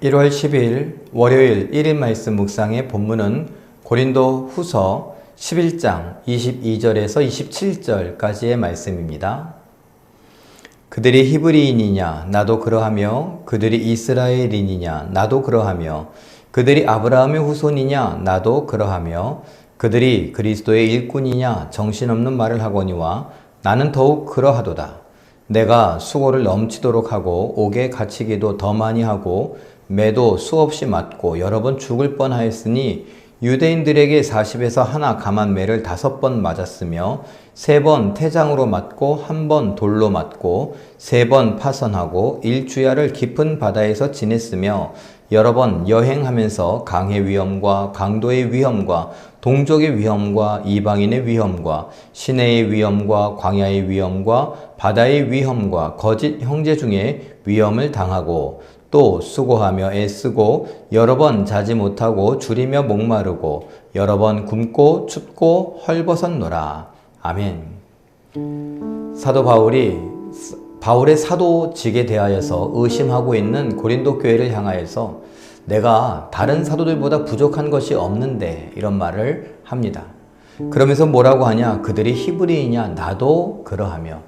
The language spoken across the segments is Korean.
1월 10일 월요일 1인 말씀 묵상의 본문은 고린도 후서 11장 22절에서 27절까지의 말씀입니다. 그들이 히브리인이냐 나도 그러하며 그들이 이스라엘인이냐 나도 그러하며 그들이 아브라함의 후손이냐 나도 그러하며 그들이 그리스도의 일꾼이냐 정신없는 말을 하거니와 나는 더욱 그러하도다. 내가 수고를 넘치도록 하고 옥에 갇히기도 더 많이 하고 매도 수없이 맞고 여러 번 죽을 뻔하였으니 유대인들에게 40에서 하나 감한 매를 5번 맞았으며 3번 태장으로 맞고 1번 돌로 맞고 3번 파선하고 1주야를 깊은 바다에서 지냈으며 여러 번 여행하면서 강의 위험과 강도의 위험과 동족의 위험과 이방인의 위험과 시내의 위험과 광야의 위험과 바다의 위험과 거짓 형제 중에 위험을 당하고 또 수고하며 애쓰고 여러 번 자지 못하고 줄이며 목마르고 여러 번 굶고 춥고 헐벗었노라. 아멘. 사도 바울의 사도직에 대하여서 의심하고 있는 고린도 교회를 향하여서 내가 다른 사도들보다 부족한 것이 없는데 이런 말을 합니다. 그러면서 뭐라고 하냐? 그들이 히브리이냐? 나도 그러하며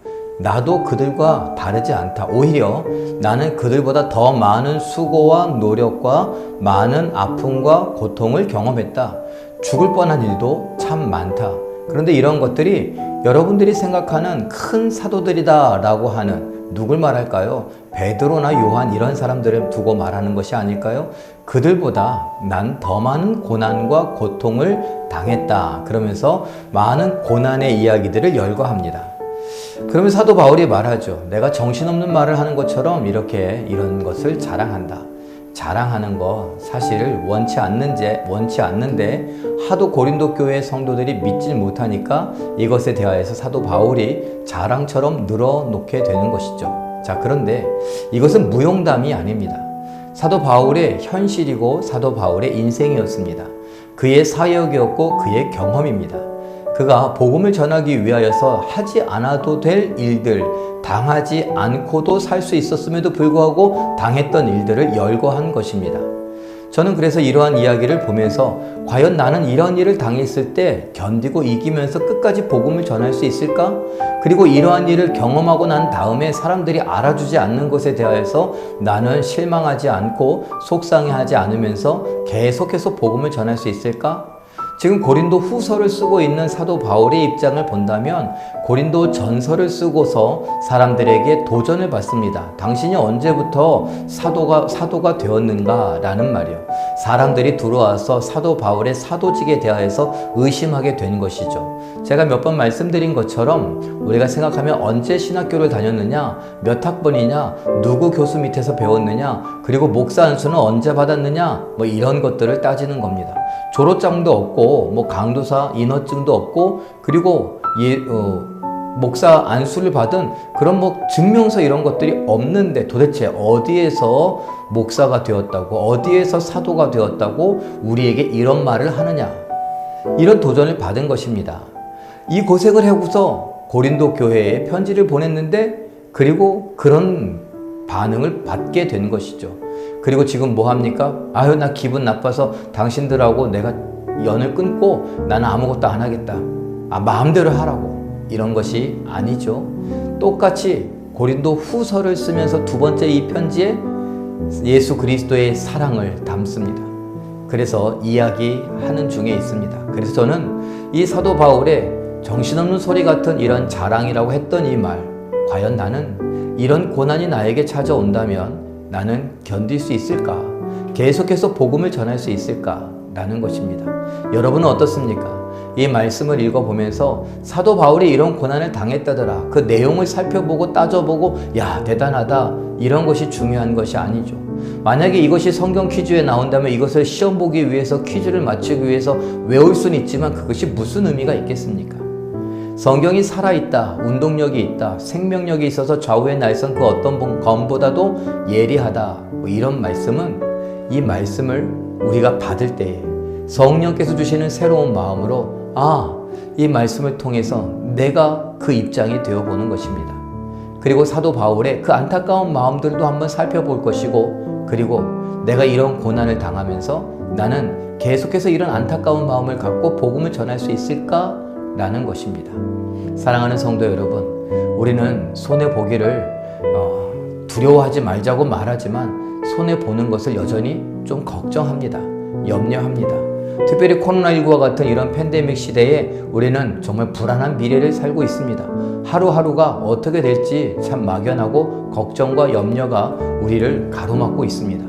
나도 그들과 다르지 않다. 오히려 나는 그들보다 더 많은 수고와 노력과 많은 아픔과 고통을 경험했다. 죽을 뻔한 일도 참 많다. 그런데 이런 것들이 여러분들이 생각하는 큰 사도들이다 라고 하는 누굴 말할까요? 베드로나 요한 이런 사람들을 두고 말하는 것이 아닐까요? 그들보다 난 더 많은 고난과 고통을 당했다. 그러면서 많은 고난의 이야기들을 열거합니다. 그러면 사도 바울이 말하죠. 내가 정신없는 말을 하는 것처럼 이런 것을 자랑한다. 자랑하는 거 사실 원치 않는데 하도 고린도 교회 성도들이 믿질 못하니까 이것에 대하여서 사도 바울이 자랑처럼 늘어놓게 되는 것이죠. 자, 그런데 이것은 무용담이 아닙니다. 사도 바울의 현실이고 사도 바울의 인생이었습니다. 그의 사역이었고 그의 경험입니다. 그가 복음을 전하기 위하여서 하지 않아도 될 일들, 당하지 않고도 살 수 있었음에도 불구하고 당했던 일들을 열거한 것입니다. 저는 그래서 이러한 이야기를 보면서 과연 나는 이런 일을 당했을 때 견디고 이기면서 끝까지 복음을 전할 수 있을까? 그리고 이러한 일을 경험하고 난 다음에 사람들이 알아주지 않는 것에 대하여서 나는 실망하지 않고 속상해하지 않으면서 계속해서 복음을 전할 수 있을까? 지금 고린도 후서를 쓰고 있는 사도 바울의 입장을 본다면 고린도 전서를 쓰고서 사람들에게 도전을 받습니다. 당신이 언제부터 사도가 되었는가? 라는 말이요. 사람들이 들어와서 사도 바울의 사도직에 대하여서 의심하게 된 것이죠. 제가 몇 번 말씀드린 것처럼 우리가 생각하면 언제 신학교를 다녔느냐? 몇 학번이냐? 누구 교수 밑에서 배웠느냐? 그리고 목사 안수는 언제 받았느냐? 이런 것들을 따지는 겁니다. 졸업장도 없고 강도사 인허증도 없고 그리고 목사 안수를 받은 그런 증명서 이런 것들이 없는데 도대체 어디에서 목사가 되었다고 어디에서 사도가 되었다고 우리에게 이런 말을 하느냐, 이런 도전을 받은 것입니다. 이 고생을 하고서 고린도 교회에 편지를 보냈는데 그리고 그런 반응을 받게 된 것이죠. 그리고 지금 뭐 합니까? 아유, 나 기분 나빠서 당신들하고 내가 연을 끊고 나는 아무것도 안 하겠다. 마음대로 하라고. 이런 것이 아니죠. 똑같이 고린도 후서를 쓰면서 두 번째 이 편지에 예수 그리스도의 사랑을 담습니다. 그래서 이야기하는 중에 있습니다. 그래서 저는 이 사도 바울의 정신없는 소리 같은 이런 자랑이라고 했던 이 말, 과연 나는 이런 고난이 나에게 찾아온다면 나는 견딜 수 있을까? 계속해서 복음을 전할 수 있을까? 라는 것입니다. 여러분은 어떻습니까? 이 말씀을 읽어보면서 사도 바울이 이런 고난을 당했다더라. 그 내용을 살펴보고 따져보고 야, 대단하다. 이런 것이 중요한 것이 아니죠. 만약에 이것이 성경 퀴즈에 나온다면 이것을 시험 보기 위해서 퀴즈를 맞추기 위해서 외울 수는 있지만 그것이 무슨 의미가 있겠습니까? 성경이 살아있다, 운동력이 있다, 생명력이 있어서 좌우의 날선 그 어떤 검보다도 예리하다. 이런 말씀은 이 말씀을 우리가 받을 때에 성령께서 주시는 새로운 마음으로 이 말씀을 통해서 내가 그 입장이 되어보는 것입니다. 그리고 사도 바울의 그 안타까운 마음들도 한번 살펴볼 것이고 그리고 내가 이런 고난을 당하면서 나는 계속해서 이런 안타까운 마음을 갖고 복음을 전할 수 있을까? 라는 것입니다. 사랑하는 성도 여러분, 우리는 손해보기를 두려워하지 말자고 말하지만 손해보는 것을 여전히 좀 걱정합니다. 염려합니다. 특별히 코로나19와 같은 이런 팬데믹 시대에 우리는 정말 불안한 미래를 살고 있습니다. 하루하루가 어떻게 될지 참 막연하고 걱정과 염려가 우리를 가로막고 있습니다.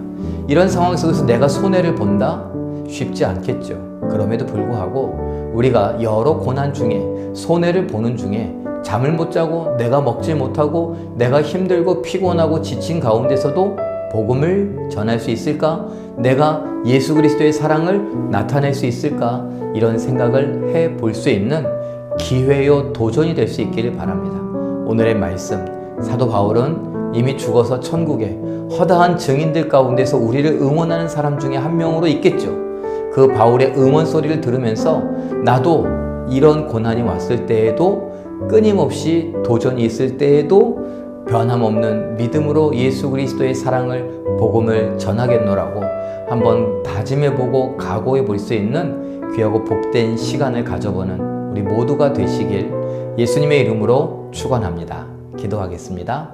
이런 상황 속에서 내가 손해를 본다? 쉽지 않겠죠. 그럼에도 불구하고 우리가 여러 고난 중에 손해를 보는 중에 잠을 못 자고 내가 먹지 못하고 내가 힘들고 피곤하고 지친 가운데서도 복음을 전할 수 있을까? 내가 예수 그리스도의 사랑을 나타낼 수 있을까? 이런 생각을 해볼 수 있는 기회요 도전이 될 수 있기를 바랍니다. 오늘의 말씀, 사도 바울은 이미 죽어서 천국에 허다한 증인들 가운데서 우리를 응원하는 사람 중에 한 명으로 있겠죠. 그 바울의 응원 소리를 들으면서 나도 이런 고난이 왔을 때에도 끊임없이 도전이 있을 때에도 변함없는 믿음으로 예수 그리스도의 사랑을 복음을 전하겠노라고 한번 다짐해보고 각오해 볼 수 있는 귀하고 복된 시간을 가져보는 우리 모두가 되시길 예수님의 이름으로 축원합니다. 기도하겠습니다.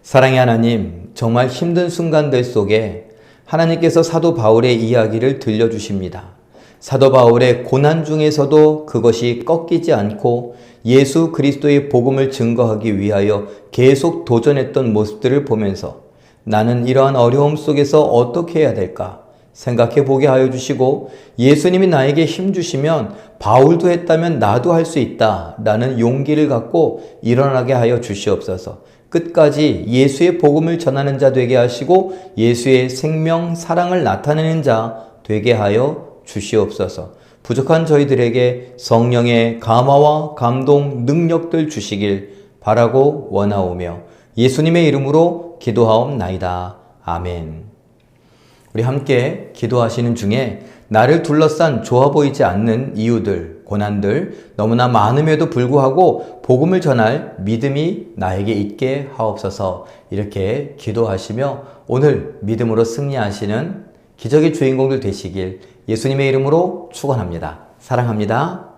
사랑의 하나님, 정말 힘든 순간들 속에 하나님께서 사도 바울의 이야기를 들려주십니다. 사도 바울의 고난 중에서도 그것이 꺾이지 않고 예수 그리스도의 복음을 증거하기 위하여 계속 도전했던 모습들을 보면서 나는 이러한 어려움 속에서 어떻게 해야 될까 생각해 보게 하여 주시고, 예수님이 나에게 힘 주시면 바울도 했다면 나도 할 수 있다 라는 용기를 갖고 일어나게 하여 주시옵소서. 끝까지 예수의 복음을 전하는 자 되게 하시고 예수의 생명, 사랑을 나타내는 자 되게 하여 주시옵소서. 부족한 저희들에게 성령의 감화와 감동, 능력들 주시길 바라고 원하오며 예수님의 이름으로 기도하옵나이다. 아멘. 우리 함께 기도하시는 중에 나를 둘러싼 좋아 보이지 않는 이유들, 고난들 너무나 많음에도 불구하고 복음을 전할 믿음이 나에게 있게 하옵소서. 이렇게 기도하시며 오늘 믿음으로 승리하시는 기적의 주인공들 되시길 예수님의 이름으로 축원합니다. 사랑합니다.